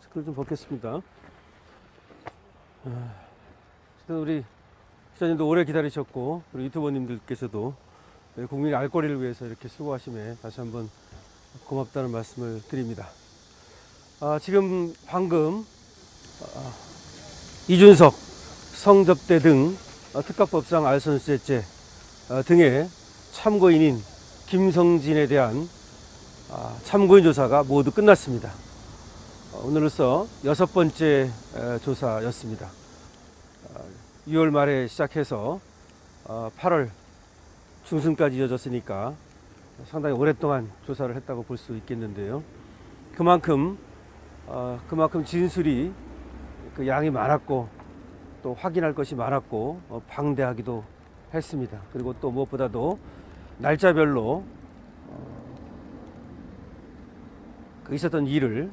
마스크를 좀 벗겠습니다. 우리 기자님도 오래 기다리셨고, 우리 유튜버님들께서도 국민의 알 거리를 위해서 이렇게 수고하심에 다시 한번 고맙다는 말씀을 드립니다. 지금 방금 이준석, 성접대 등 특가법상 알선수재죄 등의 참고인인 김성진에 대한 참고인 조사가 모두 끝났습니다. 오늘로써 6번째 조사였습니다. 6월 말에 시작해서 8월 중순까지 이어졌으니까 상당히 오랫동안 조사를 했다고 볼 수 있겠는데요. 그만큼 진술이 그 양이 많았고 또 확인할 것이 많았고 방대하기도 했습니다. 그리고 또 무엇보다도 날짜별로 있었던 일을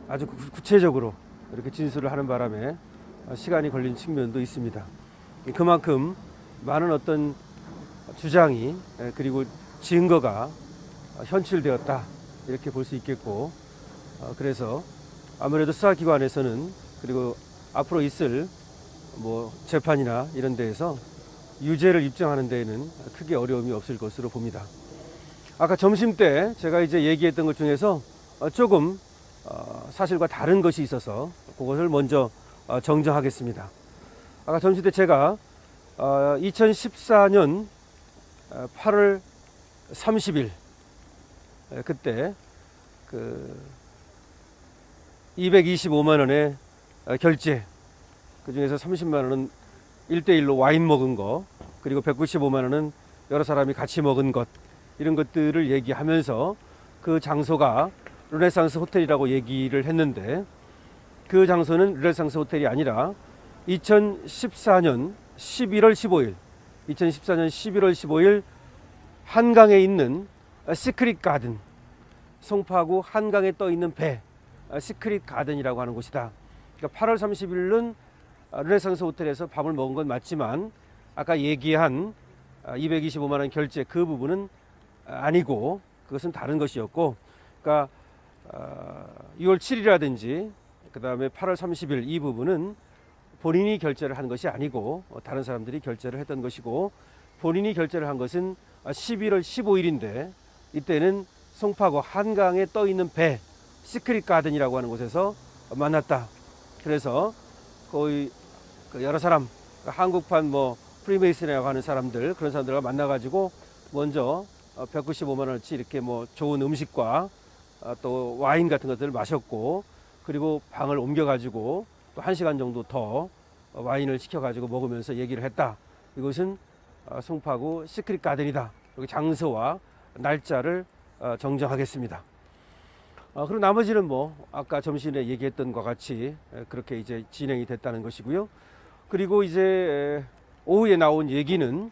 아주 구체적으로 이렇게 진술을 하는 바람에 시간이 걸린 측면도 있습니다. 그만큼 많은 어떤 주장이 그리고 증거가 현출되었다 이렇게 볼 수 있겠고, 그래서 아무래도 수사기관에서는 그리고 앞으로 있을 재판이나 이런 데에서 유죄를 입증하는 데에는 크게 어려움이 없을 것으로 봅니다. 아까 점심 때 제가 이제 얘기했던 것 중에서 조금 사실과 다른 것이 있어서 그것을 먼저 정정하겠습니다. 아까 점심 때 제가 2014년 8월 30일 그때 그 225만 원의 결제, 그 중에서 30만 원은 1대1로 와인 먹은 거, 그리고 195만 원은 여러 사람이 같이 먹은 것, 이런 것들을 얘기하면서 그 장소가 르네상스 호텔이라고 얘기를 했는데, 그 장소는 르네상스 호텔이 아니라 2014년 11월 15일 한강에 있는 시크릿 가든, 송파구 한강에 떠 있는 배 시크릿 가든이라고 하는 곳이다. 그러니까 8월 30일은 르네상스 호텔에서 밥을 먹은 건 맞지만 아까 얘기한 225만 원 결제 그 부분은 아니고 그것은 다른 것이었고, 그러니까 6월 7일이라든지 그 다음에 8월 30일 이 부분은 본인이 결제를 한 것이 아니고 다른 사람들이 결제를 했던 것이고, 본인이 결제를 한 것은 11월 15일인데 이때는 송파구 한강에 떠 있는 배 시크릿 가든이라고 하는 곳에서 만났다. 그래서 거의 여러 사람, 한국판 프리메이슨이라고 하는 사람들, 그런 사람들과 만나가지고 먼저 195만 원어치 이렇게 좋은 음식과 또 와인 같은 것들을 마셨고, 그리고 방을 옮겨가지고 또 1시간 정도 더 와인을 시켜가지고 먹으면서 얘기를 했다. 이것은 송파구 시크릿 가든이다. 여기 장소와 날짜를 정정하겠습니다. 그리고 나머지는 아까 점심에 얘기했던 것과 같이 그렇게 이제 진행이 됐다는 것이고요. 그리고 이제 오후에 나온 얘기는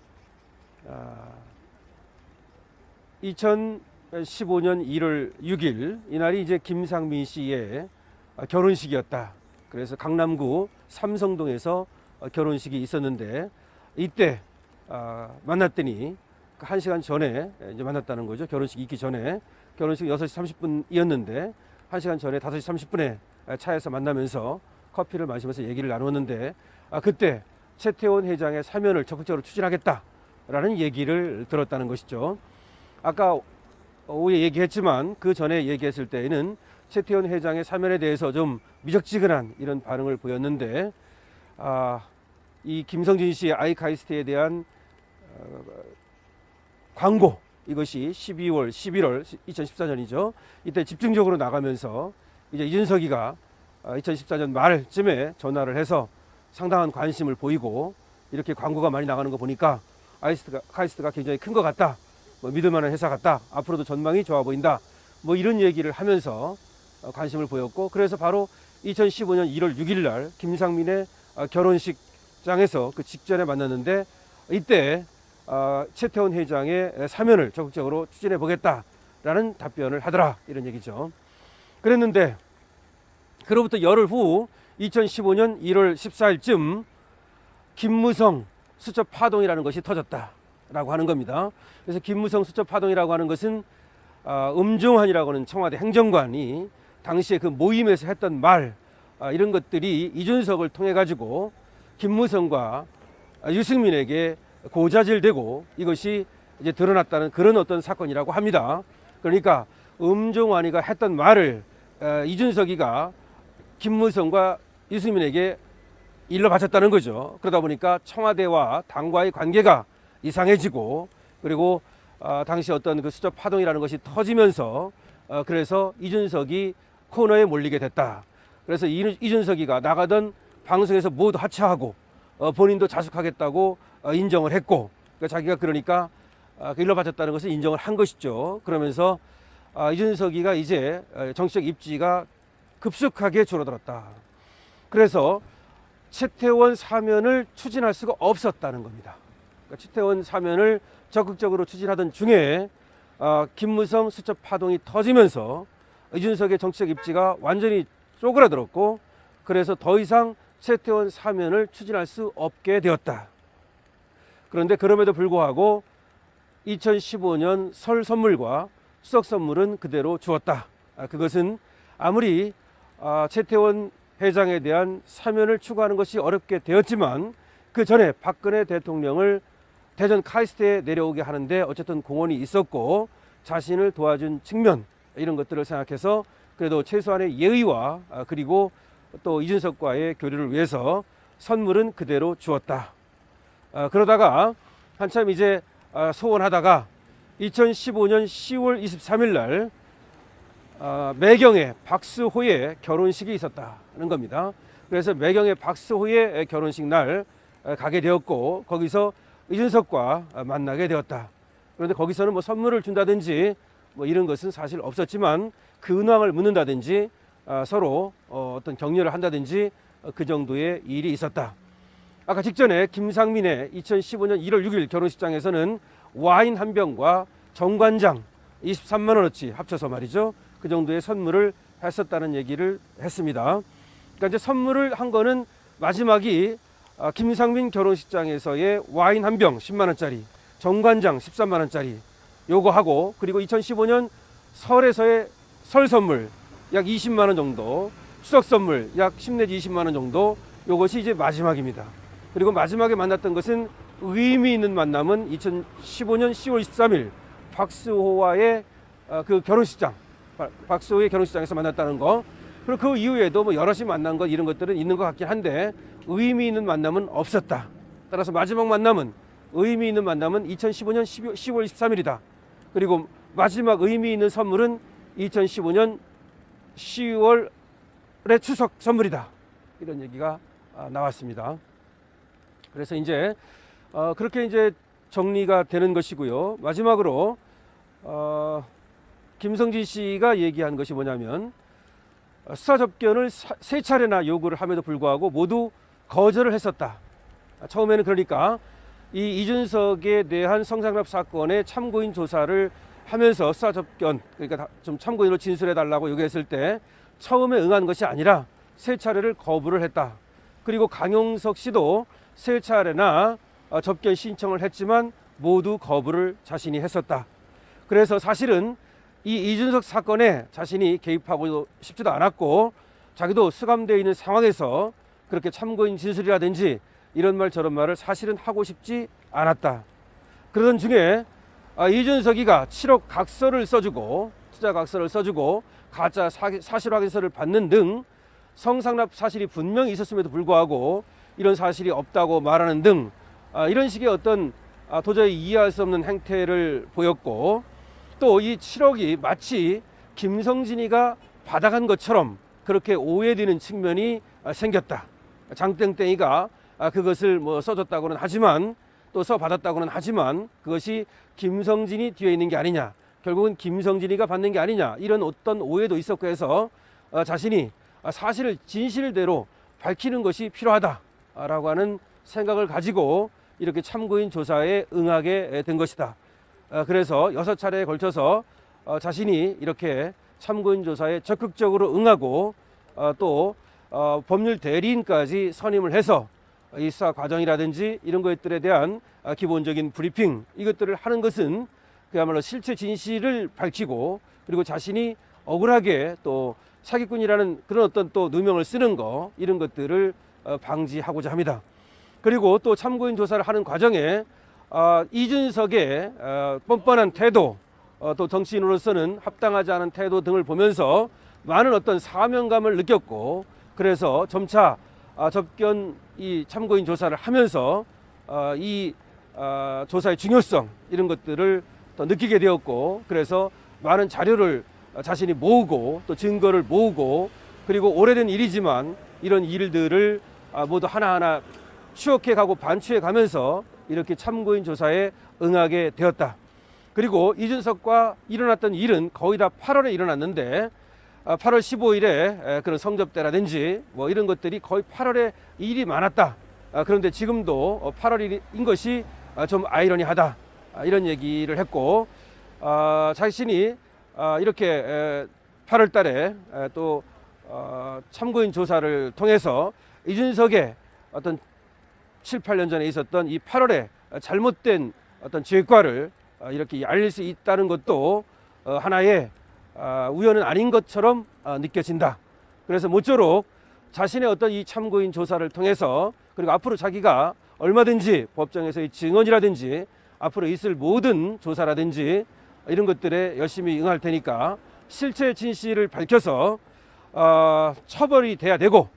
2015년 1월 6일 이날이 이제 김상민 씨의 결혼식이었다. 그래서 강남구 삼성동에서 결혼식이 있었는데 이때 만났더니 1시간 전에 이제 만났다는 거죠. 결혼식 있기 전에. 결혼식 6시 30분이었는데 1시간 전에 5시 30분에 차에서 만나면서 커피를 마시면서 얘기를 나눴는데, 그때 최태원 회장의 사면을 적극적으로 추진하겠다라는 얘기를 들었다는 것이죠. 아까 오후에 얘기했지만 그 전에 얘기했을 때에는 최태원 회장의 사면에 대해서 좀 미적지근한 이런 반응을 보였는데, 이 김성진 씨의 아이카이스트에 대한 광고, 이것이 12월, 11월 2014년이죠. 이때 집중적으로 나가면서 이제 이준석이가 2014년 말쯤에 전화를 해서 상당한 관심을 보이고 이렇게 광고가 많이 나가는 거 보니까 카이스트가 굉장히 큰 것 같다. 믿을 만한 회사 같다. 앞으로도 전망이 좋아 보인다. 이런 얘기를 하면서 관심을 보였고, 그래서 바로 2015년 1월 6일 날 김상민의 결혼식장에서 그 직전에 만났는데 이때 최태원 회장의 사면을 적극적으로 추진해 보겠다라는 답변을 하더라, 이런 얘기죠. 그랬는데 그로부터 열흘 후 2015년 1월 14일쯤 김무성 수첩 파동이라는 것이 터졌다라고 하는 겁니다. 그래서 김무성 수첩 파동이라고 하는 것은 음종환이라고 하는 청와대 행정관이 당시에 그 모임에서 했던 말, 이런 것들이 이준석을 통해 가지고 김무성과 유승민에게 고자질되고 이것이 이제 드러났다는 그런 어떤 사건이라고 합니다. 그러니까 음종환이가 했던 말을 이준석이가 김무성과 유승민에게 일러 바쳤다는 거죠. 그러다 보니까 청와대와 당과의 관계가 이상해지고, 그리고 당시 어떤 그 수첩 파동이라는 것이 터지면서 그래서 이준석이 코너에 몰리게 됐다. 그래서 이준석이가 나가던 방송에서 모두 하차하고 본인도 자숙하겠다고 인정을 했고, 그러니까 자기가 그러니까 일러 바쳤다는 것을 인정을 한 것이죠. 그러면서 이준석이가 이제 정치적 입지가 급속하게 줄어들었다. 그래서 최태원 사면을 추진할 수가 없었다는 겁니다. 그러니까 최태원 사면을 적극적으로 추진하던 중에 김무성 수첩 파동이 터지면서 이준석의 정치적 입지가 완전히 쪼그라들었고, 그래서 더 이상 최태원 사면을 추진할 수 없게 되었다. 그런데 그럼에도 불구하고 2015년 설 선물과 추석 선물은 그대로 주었다. 그것은 아무리 최태원 회장에 대한 사면을 추구하는 것이 어렵게 되었지만 그 전에 박근혜 대통령을 대전 카이스트에 내려오게 하는데 어쨌든 공헌이 있었고 자신을 도와준 측면, 이런 것들을 생각해서 그래도 최소한의 예의와 그리고 또 이준석과의 교류를 위해서 선물은 그대로 주었다. 그러다가 한참 이제 소원하다가 2015년 10월 23일 날 매경의 박수호의 결혼식이 있었다는 겁니다. 그래서 매경의 박수호의 결혼식 날 가게 되었고 거기서 이준석과 만나게 되었다. 그런데 거기서는 뭐 선물을 준다든지 뭐 이런 것은 사실 없었지만 근황을 묻는다든지 서로 어떤 격려를 한다든지 그 정도의 일이 있었다. 아까 직전에 김상민의 2015년 1월 6일 결혼식장에서는 와인 한 병과 정관장 23만 원어치 합쳐서 말이죠. 그 정도의 선물을 했었다는 얘기를 했습니다. 그러니까 이제 선물을 한 거는 마지막이 김상민 결혼식장에서의 와인 한 병 10만 원짜리, 정관장 13만 원짜리 요거 하고, 그리고 2015년 설에서의 설 선물 약 20만 원 정도, 추석 선물 약 10 내지 20만 원 정도, 요것이 이제 마지막입니다. 그리고 마지막에 만났던 것은 의미 있는 만남은 2015년 10월 23일 박수호와의 그 결혼식장, 박수호의 결혼식장에서 만났다는 거. 그리고 그 이후에도 뭐 여럿이 만난 것 이런 것들은 있는 것 같긴 한데 의미 있는 만남은 없었다. 따라서 마지막 만남은, 의미 있는 만남은 2015년 10월 23일이다. 그리고 마지막 의미 있는 선물은 2015년 10월의 추석 선물이다. 이런 얘기가 나왔습니다. 그래서 이제 그렇게 이제 정리가 되는 것이고요. 마지막으로 김성진 씨가 얘기한 것이 뭐냐면 수사 접견을 3차례나 요구를 함에도 불구하고 모두 거절을 했었다. 처음에는 그러니까 이 이준석에 대한 성상납 사건의 참고인 조사를 하면서 수사 접견, 그러니까 좀 참고인으로 진술해 달라고 요구했을 때 처음에 응한 것이 아니라 3차례를 거부를 했다. 그리고 강용석 씨도 3차례나 접견 신청을 했지만 모두 거부를 자신이 했었다. 그래서 사실은 이 이준석 사건에 자신이 개입하고 싶지도 않았고 자기도 수감되어 있는 상황에서 그렇게 참고인 진술이라든지 이런 말 저런 말을 사실은 하고 싶지 않았다. 그러던 중에 이준석이가 7억 각서를 써주고, 투자 각서를 써주고 가짜 사실 확인서를 받는 등 성상납 사실이 분명히 있었음에도 불구하고 이런 사실이 없다고 말하는 등 이런 식의 어떤 도저히 이해할 수 없는 행태를 보였고, 또 이 7억이 마치 김성진이가 받아간 것처럼 그렇게 오해되는 측면이 생겼다. 장땡땡이가 그것을 뭐 써줬다고는 하지만, 또 써받았다고는 하지만 그것이 김성진이 뒤에 있는 게 아니냐, 결국은 김성진이가 받는 게 아니냐, 이런 어떤 오해도 있었고 해서 자신이 사실을 진실대로 밝히는 것이 필요하다라고 하는 생각을 가지고 이렇게 참고인 조사에 응하게 된 것이다. 그래서 6차례에 걸쳐서 자신이 이렇게 참고인 조사에 적극적으로 응하고 또 법률 대리인까지 선임을 해서 이 수사 과정이라든지 이런 것들에 대한 기본적인 브리핑, 이것들을 하는 것은 그야말로 실체 진실을 밝히고, 그리고 자신이 억울하게 또 사기꾼이라는 그런 어떤 또 누명을 쓰는 거, 이런 것들을 방지하고자 합니다. 그리고 또 참고인 조사를 하는 과정에 이준석의 뻔뻔한 태도, 또 정치인으로서는 합당하지 않은 태도 등을 보면서 많은 어떤 사명감을 느꼈고, 그래서 점차 접견 이 참고인 조사를 하면서 이 조사의 중요성, 이런 것들을 더 느끼게 되었고, 그래서 많은 자료를 자신이 모으고 또 증거를 모으고, 그리고 오래된 일이지만 이런 일들을 모두 하나하나 추억해 가고 반추해 가면서 이렇게 참고인 조사에 응하게 되었다. 그리고 이준석과 일어났던 일은 거의 다 8월에 일어났는데 8월 15일에 그런 성접대라든지 뭐 이런 것들이 거의 8월에 일이 많았다. 그런데 지금도 8월인 것이 좀 아이러니하다. 이런 얘기를 했고, 자신이 이렇게 8월 달에 또 참고인 조사를 통해서 이준석의 어떤 7, 8년 전에 있었던 이 8월에 잘못된 어떤 죄과를 이렇게 알릴 수 있다는 것도 하나의 우연은 아닌 것처럼 느껴진다. 그래서 모쪼록 자신의 어떤 이 참고인 조사를 통해서, 그리고 앞으로 자기가 얼마든지 법정에서의 증언이라든지 앞으로 있을 모든 조사라든지 이런 것들에 열심히 응할 테니까 실체 진실을 밝혀서 처벌이 돼야 되고,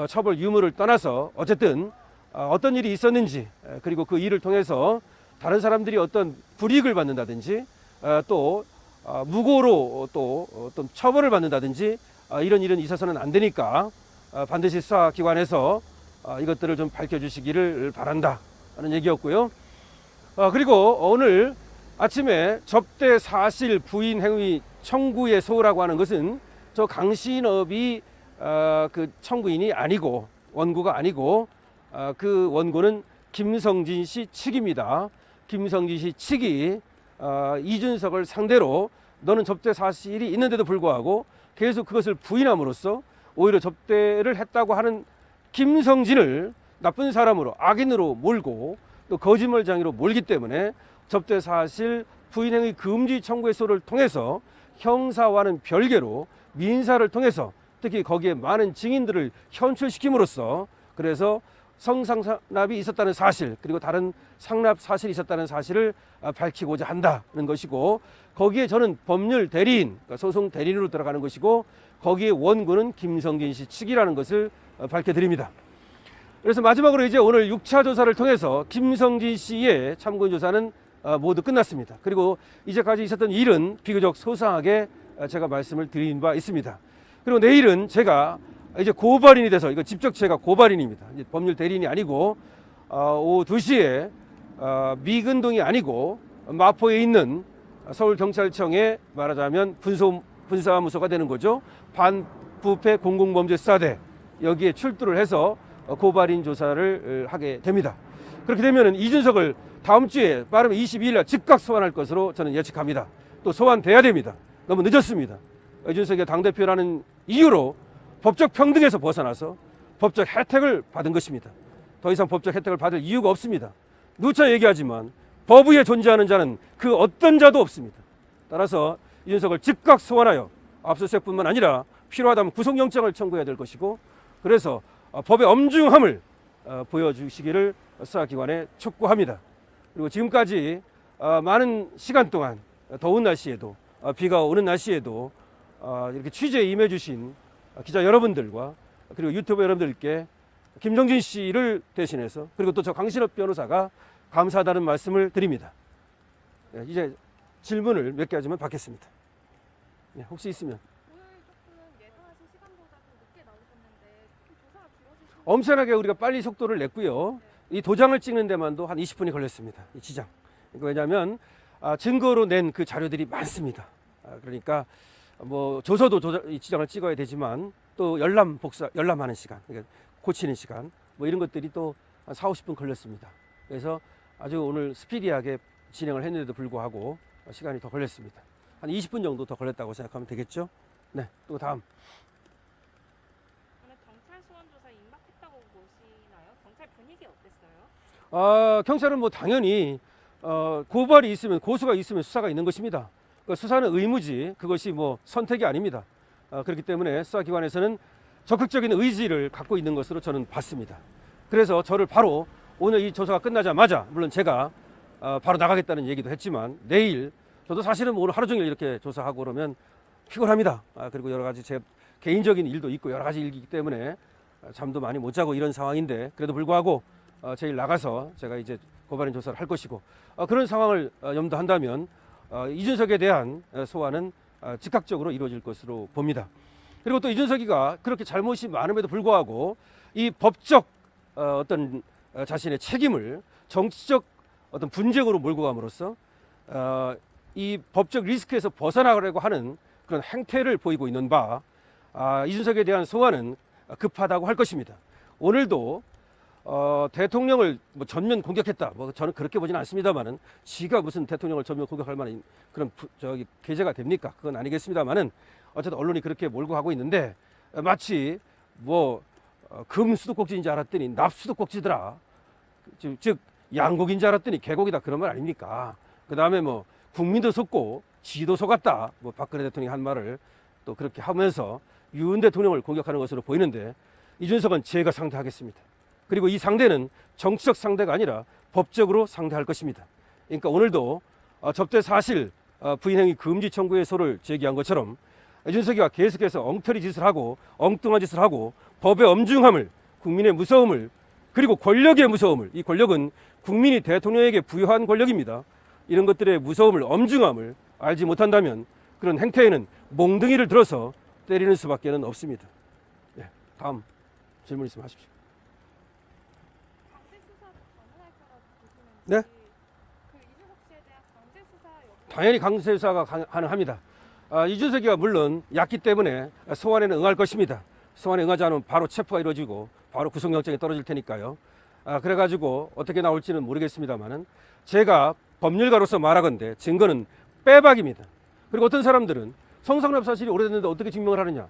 처벌 유무를 떠나서 어쨌든 어떤 일이 있었는지, 그리고 그 일을 통해서 다른 사람들이 어떤 불이익을 받는다든지 또 무고로 또 어떤 처벌을 받는다든지 이런 일은 있어서는 안 되니까 반드시 수사기관에서 이것들을 좀 밝혀주시기를 바란다 하는 얘기였고요. 그리고 오늘 아침에 접대 사실 부인 행위 청구의 소라고 하는 것은 저 강신업이 그 청구인이 아니고 원고가 아니고 그 원고는 김성진 씨 측입니다. 김성진 씨 측이 이준석을 상대로 너는 접대 사실이 있는데도 불구하고 계속 그것을 부인함으로써 오히려 접대를 했다고 하는 김성진을 나쁜 사람으로, 악인으로 몰고 또 거짓말장애로 몰기 때문에 접대 사실 부인행위 금지 청구의 소를 통해서 형사와는 별개로 민사를 통해서 특히 거기에 많은 증인들을 현출시킴으로써, 그래서 성상납이 있었다는 사실, 그리고 다른 상납 사실이 있었다는 사실을 밝히고자 한다는 것이고, 거기에 저는 법률 대리인, 그러니까 소송 대리인으로 들어가는 것이고, 거기에 원고는 김성진 씨 측이라는 것을 밝혀드립니다. 그래서 마지막으로 이제 오늘 6차 조사를 통해서 김성진 씨의 참고인 조사는 모두 끝났습니다. 그리고 이제까지 있었던 일은 비교적 소상하게 제가 말씀을 드린 바 있습니다. 그리고 내일은 제가 이제 고발인이 돼서, 이거 직접 제가 고발인입니다. 이제 법률 대리인이 아니고 오후 2시에 미근동이 아니고 마포에 있는 서울경찰청에 말하자면 분사무소가 되는 거죠. 반부패 공공범죄수사대, 여기에 출두를 해서 고발인 조사를 하게 됩니다. 그렇게 되면 이준석을 다음 주에 빠르면 22일 날 즉각 소환할 것으로 저는 예측합니다. 또 소환돼야 됩니다. 너무 늦었습니다. 이준석이 당대표라는 이유로 법적 평등에서 벗어나서 법적 혜택을 받은 것입니다. 더 이상 법적 혜택을 받을 이유가 없습니다. 누차 얘기하지만 법 위에 존재하는 자는 그 어떤 자도 없습니다. 따라서 이준석을 즉각 소환하여 압수수색뿐만 아니라 필요하다면 구속영장을 청구해야 될 것이고, 그래서 법의 엄중함을 보여주시기를 수사기관에 촉구합니다. 그리고 지금까지 많은 시간 동안 더운 날씨에도 비가 오는 날씨에도 이렇게 취재에 임해주신 기자 여러분들과 그리고 유튜버 여러분들께 김성진 씨를 대신해서, 그리고 또 저 강신업 변호사가 감사하다는 말씀을 드립니다. 이제 질문을 몇 개 하지만 받겠습니다. 혹시 있으면. 오늘 조금 예상하신 시간보다 좀 늦게 나오셨는데 조사가 길어지신 엄청나게 우리가 빨리 속도를 냈고요. 이 도장을 찍는 데만도 한 20분이 걸렸습니다. 이 지장. 왜냐하면 증거로 낸 그 자료들이 많습니다. 그러니까 뭐 조서도 이 지장을 찍어야 되지만 또 열람하는 시간, 그러니까 고치는 시간, 뭐 이런 것들이 또 한 4, 50분 걸렸습니다. 그래서 아주 오늘 스피디하게 진행을 했는데도 불구하고 시간이 더 걸렸습니다. 한 20분 정도 더 걸렸다고 생각하면 되겠죠? 네, 또 다음. 오늘 경찰 소환 조사 임박했다고 보시나요? 경찰 분위기 어땠어요? 경찰은 뭐 당연히 고발이 있으면, 고소가 있으면 수사가 있는 것입니다. 수사는 의무지, 그것이 뭐 선택이 아닙니다. 그렇기 때문에 수사기관에서는 적극적인 의지를 갖고 있는 것으로 저는 봤습니다. 그래서 저를 바로 오늘 이 조사가 끝나자마자, 물론 제가 바로 나가겠다는 얘기도 했지만, 내일 저도 사실은 오늘 하루 종일 이렇게 조사하고 그러면 피곤합니다. 그리고 여러 가지 제 개인적인 일도 있고 여러 가지 일이기 때문에 잠도 많이 못 자고 이런 상황인데, 그래도 불구하고 제일 나가서 제가 이제 고발인 조사를 할 것이고, 그런 상황을 염두한다면 이준석에 대한 소환은 즉각적으로 이루어질 것으로 봅니다. 그리고 또 이준석이가 그렇게 잘못이 많음에도 불구하고 이 법적 어떤 자신의 책임을 정치적 어떤 분쟁으로 몰고 감으로써 이 법적 리스크에서 벗어나가려고 하는 그런 행태를 보이고 있는 바, 이준석에 대한 소환은 급하다고 할 것입니다. 오늘도 대통령을 뭐 전면 공격했다, 뭐 저는 그렇게 보지는 않습니다만은, 지가 무슨 대통령을 전면 공격할 만한 그런 계제가 됩니까? 그건 아니겠습니다만은, 어쨌든 언론이 그렇게 몰고 가고 있는데, 마치 뭐 금수도꼭지인 줄 알았더니 납수도꼭지더라, 즉 양곡인 줄 알았더니 계곡이다, 그런 말 아닙니까? 그 다음에 뭐 국민도 속고 지도 속았다, 뭐 박근혜 대통령이 한 말을 또 그렇게 하면서 윤 대통령을 공격하는 것으로 보이는데, 이준석은 제가 상대하겠습니다. 그리고 이 상대는 정치적 상대가 아니라 법적으로 상대할 것입니다. 그러니까 오늘도 접대 사실 부인행위 금지 청구의 소를 제기한 것처럼, 이준석이가 계속해서 엉터리 짓을 하고 엉뚱한 짓을 하고 법의 엄중함을, 국민의 무서움을, 그리고 권력의 무서움을, 이 권력은 국민이 대통령에게 부여한 권력입니다. 이런 것들의 무서움을, 엄중함을 알지 못한다면 그런 행태에는 몽둥이를 들어서 때리는 수밖에 없습니다. 네, 다음 질문 있으면 하십시오. 강제 수사 가능할 거라고 보시는지. 네? 그 이준석 씨에 대한 강제 수사 여부. 당연히 강제 수사가 가능합니다. 이준석이가 물론 얕기 때문에 소환에는 응할 것입니다. 소환에 응하지 않으면 바로 체포가 이루어지고 바로 구속영장이 떨어질 테니까요. 그래가지고 어떻게 나올지는 모르겠습니다만은, 제가 법률가로서 말하건대 증거는 빼박입니다. 그리고 어떤 사람들은 성상납 사실이 오래됐는데 어떻게 증명을 하느냐?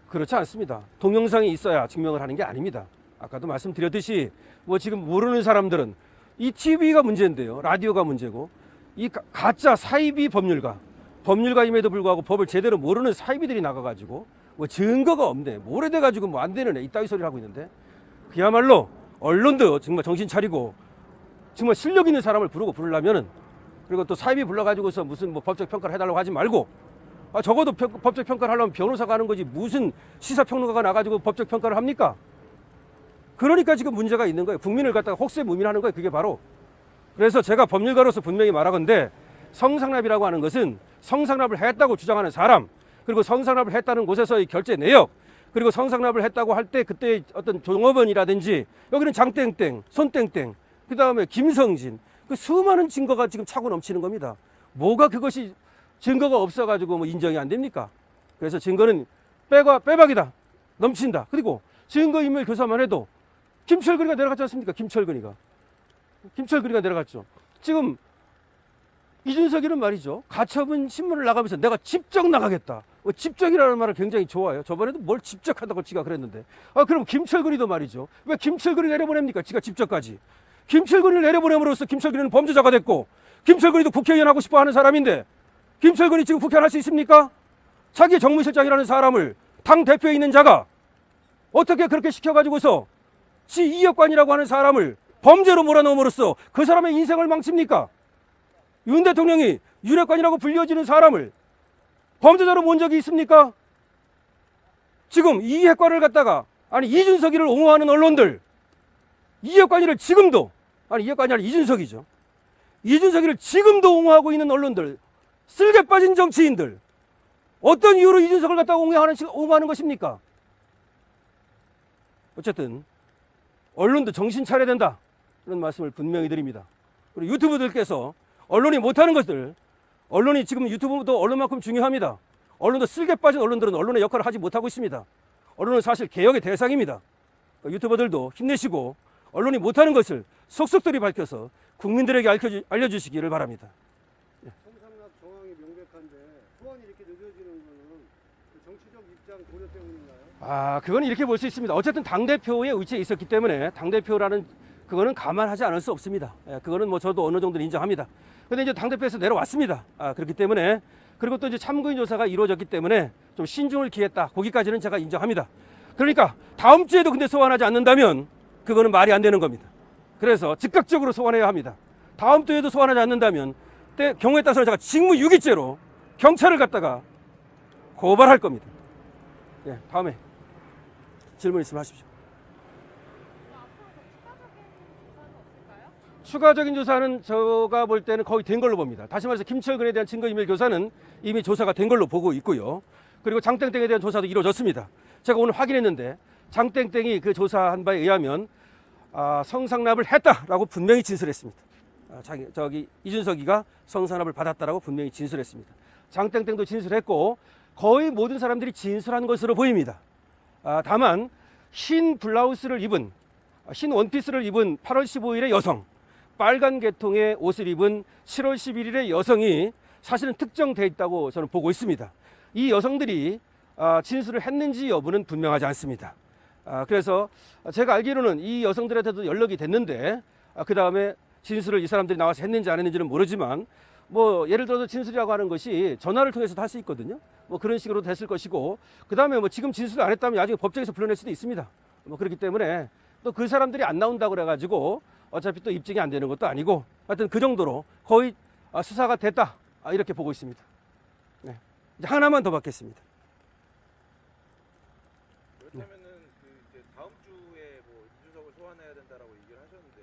그렇지 않습니다. 동영상이 있어야 증명을 하는 게 아닙니다. 아까도 말씀드렸듯이 뭐 지금 모르는 사람들은 이 TV가 문제인데요, 라디오가 문제고, 이 가짜 사이비 법률가임에도 불구하고 법을 제대로 모르는 사이비들이 나가가지고 뭐 증거가 없네, 뭐 오래돼가지고 뭐 안 되는 애, 이따위 소리를 하고 있는데, 그야말로 언론도 정말 정신 차리고 정말 실력 있는 사람을 부르려면은, 그리고 또 사이비 불러가지고서 무슨 뭐 법적 평가를 해달라고 하지 말고, 적어도 법적 평가를 하려면 변호사가 하는 거지 무슨 시사평론가가 나가지고 법적 평가를 합니까? 그러니까 지금 문제가 있는 거예요. 국민을 갖다가 혹세무민하는 거예요, 그게 바로. 그래서 제가 법률가로서 분명히 말하건대, 성상납이라고 하는 것은 성상납을 했다고 주장하는 사람, 그리고 성상납을 했다는 곳에서의 결제 내역, 그리고 성상납을 했다고 할 때 그때 어떤 종업원이라든지, 여기는 장땡땡, 손땡땡, 그 다음에 김성진, 그 수많은 증거가 지금 차고 넘치는 겁니다. 뭐가 그것이 증거가 없어가지고 뭐 인정이 안 됩니까? 그래서 증거는 빼박이다, 넘친다. 그리고 증거인멸 교사만 해도 김철근이가 내려갔지 않습니까? 김철근이가 내려갔죠. 지금 이준석이는 말이죠, 가처분 신문을 나가면서 내가 직접 나가겠다, 직접이라는 말을 굉장히 좋아해요. 저번에도 뭘 직접한다고 지가 그랬는데, 그럼 김철근이도 말이죠, 왜 김철근을 내려보냅니까? 지가 직접까지. 김철근을 내려보냄으로써 김철근은 범죄자가 됐고, 김철근이도 국회의원 하고 싶어 하는 사람인데, 김철근이 지금 국회의원 할 수 있습니까? 자기 정무실장이라는 사람을, 당 대표에 있는 자가 어떻게 그렇게 시켜가지고서 지 이역관이라고 하는 사람을 범죄로 몰아넣음으로써 그 사람의 인생을 망칩니까? 윤 대통령이 윤핵관이라고 불려지는 사람을 범죄자로 본 적이 있습니까? 지금 이핵관을 갖다가, 아니 이준석이를 옹호하는 언론들, 이핵관이를 지금도, 아니 이핵관이 아니라 이준석이죠, 이준석이를 지금도 옹호하고 있는 언론들, 쓸개 빠진 정치인들, 어떤 이유로 이준석을 갖다가 옹호하는 것입니까? 어쨌든 언론도 정신 차려야 된다, 그런 말씀을 분명히 드립니다. 그리고 유튜브들께서 언론이 못하는 것들, 언론이 지금 유튜브도 언론만큼 중요합니다. 언론도 쓸개 빠진 언론들은 언론의 역할을 하지 못하고 있습니다. 언론은 사실 개혁의 대상입니다. 유튜버들도 힘내시고 언론이 못하는 것을 속속들이 밝혀서 국민들에게 알려주시기를 바랍니다. 성상납 정황이 명백한데 소환이 이렇게 늦어지는 거는 정치적 입장 고려 때문인가요? 그건 이렇게 볼 수 있습니다. 어쨌든 당대표의 의지에 있었기 때문에 당대표라는 그거는 감안하지 않을 수 없습니다. 그거는 뭐 저도 어느 정도 인정합니다. 근데 이제 당대표에서 내려왔습니다. 그렇기 때문에 그리고 또 이제 참고인 조사가 이루어졌기 때문에 좀 신중을 기했다. 거기까지는 제가 인정합니다. 그러니까 다음 주에도 근데 소환하지 않는다면 그거는 말이 안 되는 겁니다. 그래서 즉각적으로 소환해야 합니다. 다음 주에도 소환하지 않는다면 경우에 따라서는 제가 직무유기죄로 경찰을 갖다가 고발할 겁니다. 예, 다음에 질문 있으면 하십시오. 추가적인 조사는 제가 볼 때는 거의 된 걸로 봅니다. 다시 말해서 김철근에 대한 증거인멸 교사는 이미 조사가 된 걸로 보고 있고요. 그리고 장땡땡에 대한 조사도 이루어졌습니다. 제가 오늘 확인했는데 장땡땡이 그 조사한 바에 의하면 성상납을 했다라고 분명히 진술했습니다. 이준석이가 성상납을 받았다라고 분명히 진술했습니다. 장땡땡도 진술했고 거의 모든 사람들이 진술한 것으로 보입니다. 다만 흰 블라우스를 입은 흰 원피스를 입은 8월 15일의 여성, 빨간 계통의 옷을 입은 7월 11일의 여성이 사실은 특정되어 있다고 저는 보고 있습니다. 이 여성들이 진술을 했는지 여부는 분명하지 않습니다. 그래서 제가 알기로는 이 여성들한테도 연락이 됐는데 그 다음에 진술을 이 사람들이 나와서 했는지 안 했는지는 모르지만 뭐 예를 들어서 진술이라고 하는 것이 전화를 통해서도 할 수 있거든요. 뭐 그런 식으로 됐을 것이고 그 다음에 뭐 지금 진술을 안 했다면 나중에 법정에서 불러낼 수도 있습니다. 뭐 그렇기 때문에 또 그 사람들이 안 나온다고 그래가지고 어차피 또 입증이 안 되는 것도 아니고 하여튼 그 정도로 거의 수사가 됐다 이렇게 보고 있습니다. 네. 이제 하나만 더 받겠습니다. 그렇다면은 이제 다음 주에 뭐 이준석을 소환해야 된다라고 얘기를 하셨는데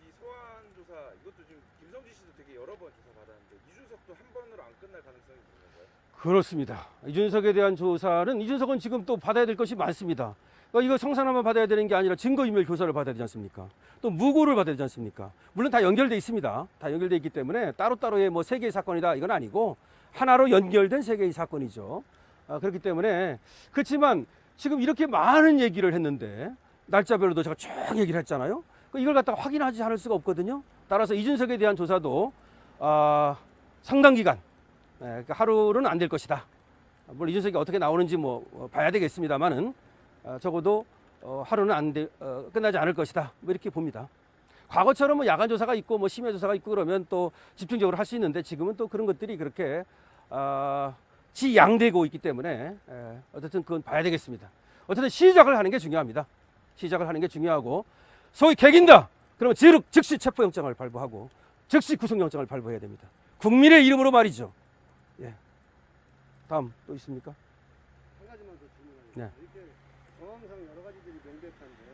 이 소환 조사 이것도 지금 김성진 씨도 되게 여러 번 조사 받았는데 이준석도 한 번으로 안 끝날 가능성이 있는 건가요? 그렇습니다. 이준석에 대한 조사는 이준석은 지금 또 받아야 될 것이 많습니다. 그러니까 이거 성산화만 받아야 되는 게 아니라 증거인멸 교사를 받아야 되지 않습니까? 또 무고를 받아야 되지 않습니까? 물론 다 연결돼 있습니다. 다 연결돼 있기 때문에 따로따로의 뭐 세 개의 사건이다 이건 아니고 하나로 연결된 세 개의 사건이죠. 그렇기 때문에 그렇지만 지금 이렇게 많은 얘기를 했는데 날짜별로도 제가 쭉 얘기를 했잖아요. 이걸 갖다가 확인하지 않을 수가 없거든요. 따라서 이준석에 대한 조사도 상당 기간 그러니까 하루는 안 될 것이다. 물론 이준석이 어떻게 나오는지 뭐 봐야 되겠습니다만은 적어도 하루는 끝나지 않을 것이다. 뭐 이렇게 봅니다. 과거처럼 뭐 야간 조사가 있고 뭐 심야 조사가 있고 그러면 또 집중적으로 할 수 있는데 지금은 또 그런 것들이 그렇게 지양되고 있기 때문에 어쨌든 그건 봐야 되겠습니다. 어쨌든 시작을 하는 게 중요합니다. 시작을 하는 게 중요하고 소위 개긴다. 그러면 즉시 체포영장을 발부하고 즉시 구속영장을 발부해야 됩니다. 국민의 이름으로 말이죠. 예. 다음 또 있습니까? 한 가지만 더 질문하겠습니다. 네. 이렇게 정황상 여러 가지들이 명백한데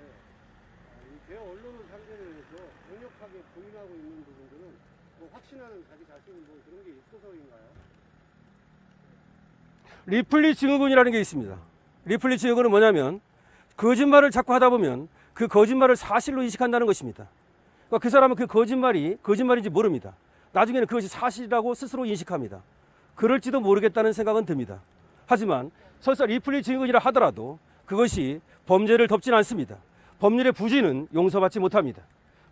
이 대 언론을 상대로 해서 강력하게 부인하고 있는 부분들은 뭐 확신하는 자기 자신 뭐 그런 게 있어서인가요? 리플리 증후군이라는 게 있습니다. 리플리 증후군은 뭐냐면 거짓말을 자꾸 하다 보면 그 거짓말을 사실로 인식한다는 것입니다. 그러니까 그 사람은 그 거짓말이 거짓말인지 모릅니다. 나중에는 그것이 사실이라고 스스로 인식합니다. 그럴지도 모르겠다는 생각은 듭니다. 하지만 설사 리플리 증후군이라 하더라도 그것이 범죄를 덮지는 않습니다. 법률의 부진은 용서받지 못합니다.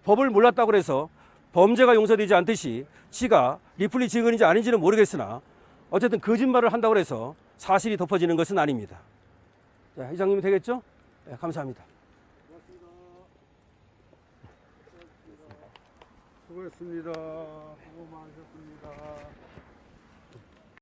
법을 몰랐다고 해서 범죄가 용서되지 않듯이 지가 리플리 증후군인지 아닌지는 모르겠으나 어쨌든 거짓말을 한다고 해서 사실이 덮어지는 것은 아닙니다. 자, 이장님이 되겠죠? 네, 감사합니다. 수고했습니다. 수고 많으셨습니다.